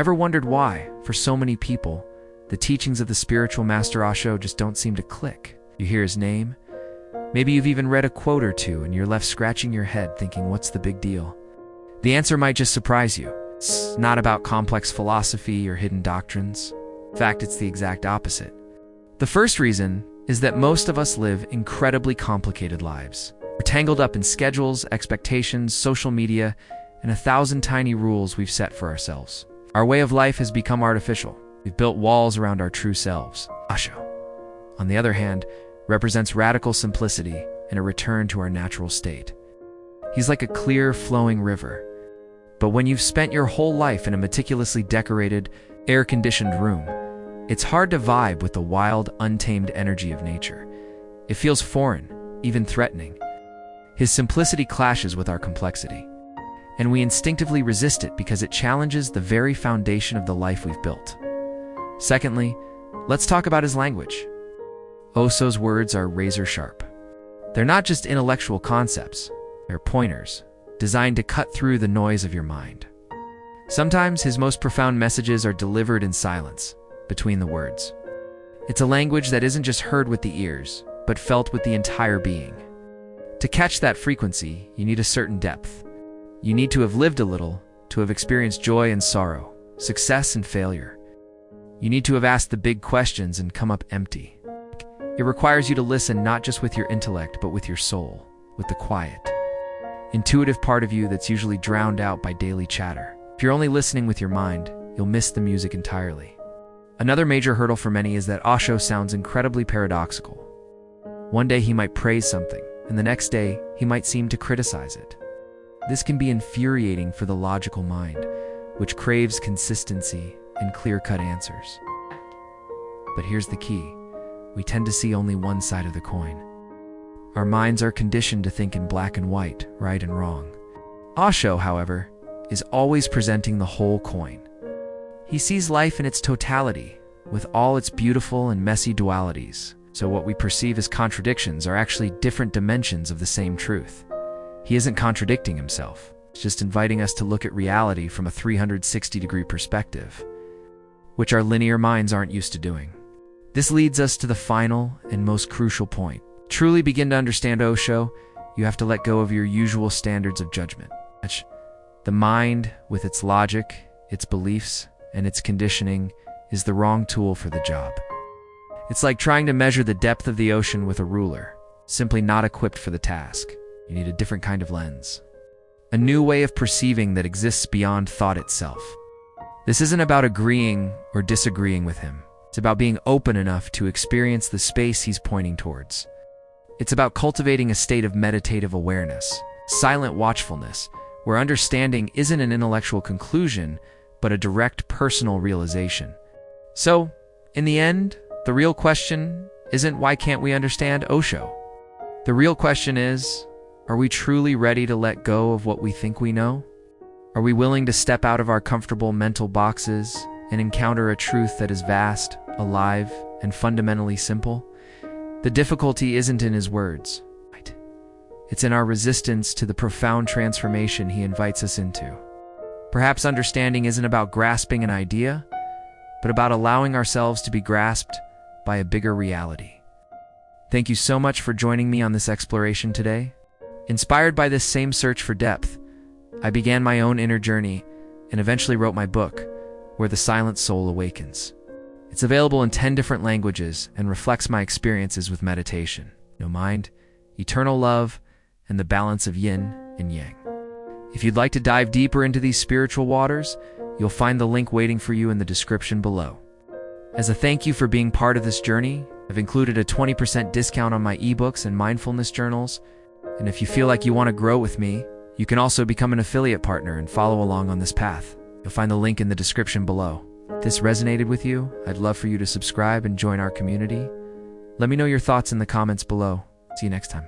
Ever wondered why, for so many people, the teachings of the spiritual master Osho just don't seem to click? You hear his name? Maybe you've even read a quote or two and you're left scratching your head thinking, what's the big deal? The answer might just surprise you. It's not about complex philosophy or hidden doctrines. In fact, it's the exact opposite. The first reason is that most of us live incredibly complicated lives. We're tangled up in schedules, expectations, social media, and 1,000 tiny rules we've set for ourselves. Our way of life has become artificial. We've built walls around our true selves. Osho, on the other hand, represents radical simplicity and a return to our natural state. He's like a clear, flowing river. But when you've spent your whole life in a meticulously decorated, air-conditioned room, it's hard to vibe with the wild, untamed energy of nature. It feels foreign, even threatening. His simplicity clashes with our complexity, and we instinctively resist it because it challenges the very foundation of the life we've built. Secondly, let's talk about his language. Osho's words are razor sharp. They're not just intellectual concepts, they're pointers, designed to cut through the noise of your mind. Sometimes his most profound messages are delivered in silence, between the words. It's a language that isn't just heard with the ears, but felt with the entire being. To catch that frequency, you need a certain depth. You need to have lived a little, to have experienced joy and sorrow, success and failure. You need to have asked the big questions and come up empty. It requires you to listen not just with your intellect, but with your soul, with the quiet, intuitive part of you that's usually drowned out by daily chatter. If you're only listening with your mind, you'll miss the music entirely. Another major hurdle for many is that Osho sounds incredibly paradoxical. One day he might praise something, and the next day he might seem to criticize it. This can be infuriating for the logical mind, which craves consistency and clear-cut answers. But here's the key. We tend to see only one side of the coin. Our minds are conditioned to think in black and white, right and wrong. Osho, however, is always presenting the whole coin. He sees life in its totality, with all its beautiful and messy dualities, so what we perceive as contradictions are actually different dimensions of the same truth. He isn't contradicting himself, he's just inviting us to look at reality from a 360-degree perspective, which our linear minds aren't used to doing. This leads us to the final and most crucial point. Truly begin to understand Osho, you have to let go of your usual standards of judgment. The mind, with its logic, its beliefs, and its conditioning, is the wrong tool for the job. It's like trying to measure the depth of the ocean with a ruler, simply not equipped for the task. You need a different kind of lens. A new way of perceiving that exists beyond thought itself. This isn't about agreeing or disagreeing with him. It's about being open enough to experience the space he's pointing towards. It's about cultivating a state of meditative awareness, silent watchfulness, where understanding isn't an intellectual conclusion, but a direct personal realization. So, in the end, the real question isn't why can't we understand Osho? The real question is, are we truly ready to let go of what we think we know? Are we willing to step out of our comfortable mental boxes and encounter a truth that is vast, alive, and fundamentally simple? The difficulty isn't in his words. It's in our resistance to the profound transformation he invites us into. Perhaps understanding isn't about grasping an idea, but about allowing ourselves to be grasped by a bigger reality. Thank you so much for joining me on this exploration today. Inspired by this same search for depth, I began my own inner journey and eventually wrote my book, Where the Silent Soul Awakens. It's available in 10 different languages and reflects my experiences with meditation, mind, eternal love, and the balance of yin and yang. If you'd like to dive deeper into these spiritual waters, you'll find the link waiting for you in the description below. As a thank you for being part of this journey, I've included a 20% discount on my ebooks and mindfulness journals, and if you feel like you want to grow with me, you can also become an affiliate partner and follow along on this path. You'll find the link in the description below. If this resonated with you, I'd love for you to subscribe and join our community. Let me know your thoughts in the comments below. See you next time.